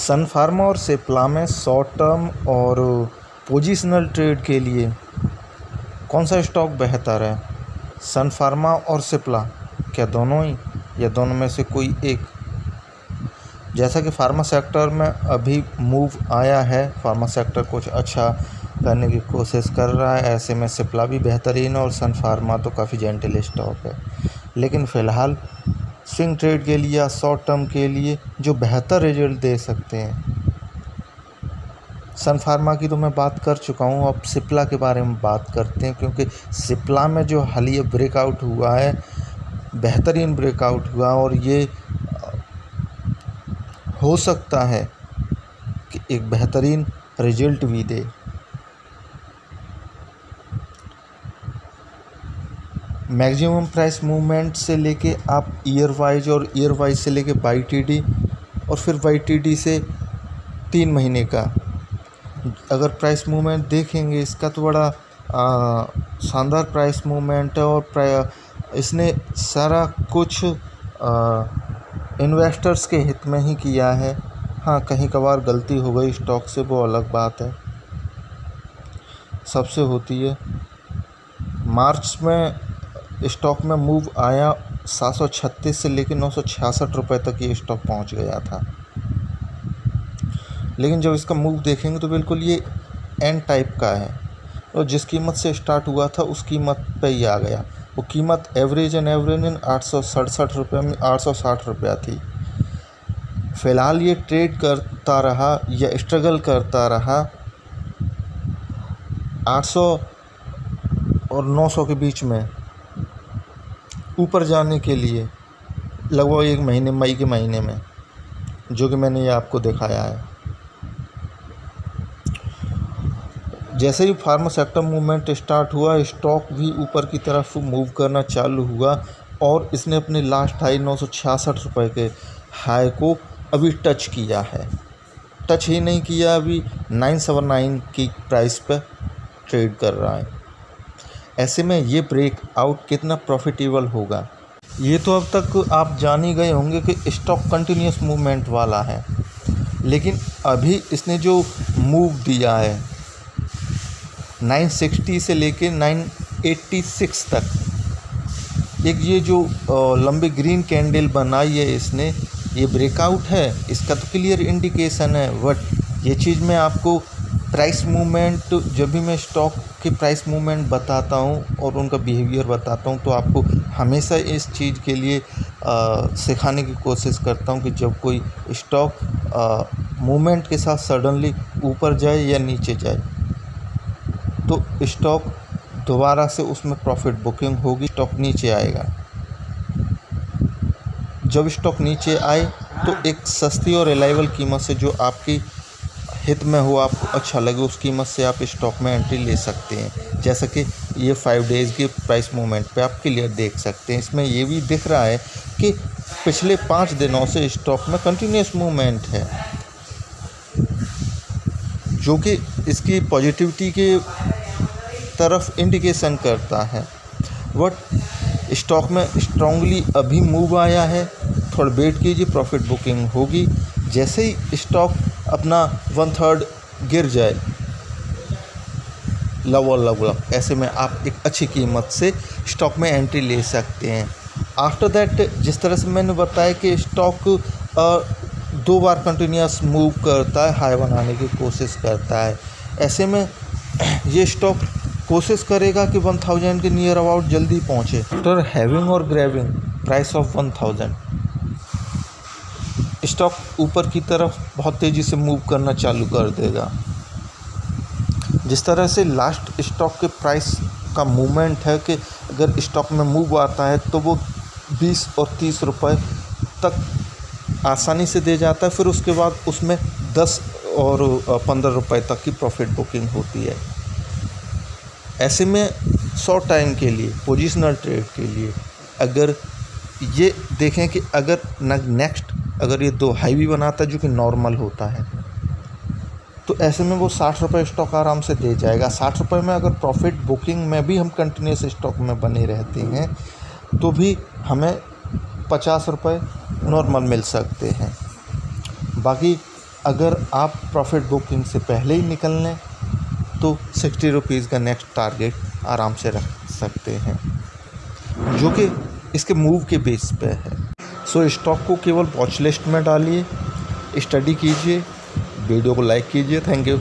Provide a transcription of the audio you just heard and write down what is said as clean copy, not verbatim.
सन pharma और सिप्ला में short term और पोजिशनल ट्रेड के लिए कौन सा स्टॉक बेहतर है? सन फार्मा और सिप्ला, क्या दोनों ही या दोनों में से कोई एक? जैसा कि फार्मा सेक्टर में अभी मूव आया है, फार्मा सेक्टर कुछ अच्छा करने की कोशिश कर रहा है, ऐसे में सिप्ला भी बेहतरीन है और सन फार्मा तो काफ़ी जेंटल स्टॉक है। लेकिन फ़िलहाल स्विंग ट्रेड के लिए या शॉर्ट टर्म के लिए जो बेहतर रिजल्ट दे सकते हैं, सन फार्मा की तो मैं बात कर चुका हूँ। अब सिप्ला के बारे में बात करते हैं, क्योंकि सिप्ला में जो हालिया ब्रेकआउट हुआ है, बेहतरीन ब्रेकआउट हुआ और ये हो सकता है कि एक बेहतरीन रिजल्ट भी दे। मैक्सिमम प्राइस मूवमेंट से लेके आप ईयर वाइज और ईयर वाइज से लेके YTD और फिर YTD से 3 महीने का अगर प्राइस मूवमेंट देखेंगे, इसका तो बड़ा शानदार प्राइस मूवमेंट है और इसने सारा कुछ इन्वेस्टर्स के हित में ही किया है। हाँ, कहीं कभार गलती हो गई स्टॉक से, वो अलग बात है, सबसे होती है। मार्च में स्टॉक में मूव आया 736 से लेकर 966 रुपये तक ये स्टॉक पहुंच गया था। लेकिन जब इसका मूव देखेंगे तो बिल्कुल ये एन टाइप का है और जिस कीमत से स्टार्ट हुआ था उस कीमत पे ही आ गया। वो कीमत एवरेज इन 867 रुपये में 860 रुपया थी। फ़िलहाल ये ट्रेड करता रहा या स्ट्रगल करता रहा 800 और 900 के बीच में ऊपर जाने के लिए लगभग 1 महीने, मई के महीने में, जो कि मैंने ये आपको दिखाया है। जैसे ही फार्मा सेक्टर मूवमेंट स्टार्ट हुआ, स्टॉक भी ऊपर की तरफ मूव करना चालू हुआ और इसने अपने लास्ट हाई 966 रुपये के हाई को अभी टच किया है। टच ही नहीं किया, अभी 979 की प्राइस पर ट्रेड कर रहा है। ऐसे में ये ब्रेकआउट कितना प्रॉफिटेबल होगा, ये तो अब तक आप जान ही गए होंगे कि स्टॉक कंटिन्यूस मूवमेंट वाला है। लेकिन अभी इसने जो मूव दिया है 960 से लेके 986 तक, एक ये जो लंबी ग्रीन कैंडल बनाई है इसने, ये ब्रेकआउट है, इसका तो क्लियर इंडिकेशन है। बट ये चीज़ मैं आपको प्राइस मूवमेंट, जब भी मैं स्टॉक के प्राइस मूवमेंट बताता हूँ और उनका बिहेवियर बताता हूँ, तो आपको हमेशा इस चीज़ के लिए सिखाने की कोशिश करता हूँ कि जब कोई स्टॉक मूवमेंट के साथ सडनली ऊपर जाए या नीचे जाए तो स्टॉक दोबारा से उसमें प्रॉफिट बुकिंग होगी, स्टॉक नीचे आएगा। जब स्टॉक नीचे आए तो एक सस्ती और रिलायबल कीमत से, जो आपकी हित में हो, आपको अच्छा लगे, उस कीमत से आप स्टॉक में एंट्री ले सकते हैं। जैसा कि ये 5 डेज़ के प्राइस मूवमेंट पे आप क्लियर देख सकते हैं। इसमें ये भी दिख रहा है कि पिछले 5 दिनों से स्टॉक में कंटिन्यूस मूवमेंट है, जो कि इसकी पॉजिटिविटी के तरफ इंडिकेशन करता है। बट स्टॉक में स्ट्रांगली अभी मूव आया है, थोड़ा वेट कीजिए, प्रॉफिट बुकिंग होगी। जैसे ही स्टॉक अपना 1/3 गिर जाए लगभग, ऐसे में आप एक अच्छी कीमत से स्टॉक में एंट्री ले सकते हैं। आफ्टर दैट, जिस तरह से मैंने बताया कि स्टॉक 2 बार कंटिन्यूस मूव करता है, हाई बनाने की कोशिश करता है, ऐसे में ये स्टॉक कोशिश करेगा कि 1000 के नियर अबाउट जल्दी पहुँचे। आफ्टर हैविंग और ग्रैबिंग प्राइस ऑफ 1000, स्टॉक ऊपर की तरफ बहुत तेज़ी से मूव करना चालू कर देगा। जिस तरह से लास्ट स्टॉक के प्राइस का मूवमेंट है कि अगर स्टॉक में मूव आता है तो वो 20 और 30 रुपये तक आसानी से दे जाता है, फिर उसके बाद उसमें 10 और 15 रुपये तक की प्रॉफिट बुकिंग होती है। ऐसे में शॉर्ट टाइम के लिए, पोजिशनल ट्रेड के लिए, अगर ये देखें कि अगर नेक्स्ट अगर ये 2 हाई भी बनाता है, जो कि नॉर्मल होता है, तो ऐसे में वो 60 रुपये स्टॉक आराम से दे जाएगा। 60 रुपये में अगर प्रॉफिट बुकिंग में भी हम कंटिन्यूस स्टॉक में बने रहते हैं तो भी हमें 50 रुपये नॉर्मल मिल सकते हैं। बाकी अगर आप प्रॉफिट बुकिंग से पहले ही निकल लें तो 60 रुपीज़ का नेक्स्ट टारगेट आराम से रख सकते हैं, जो कि इसके मूव के बेस पे है। सो स्टॉक को केवल वॉच लिस्ट में डालिए, स्टडी कीजिए, वीडियो को लाइक कीजिए। Thank you.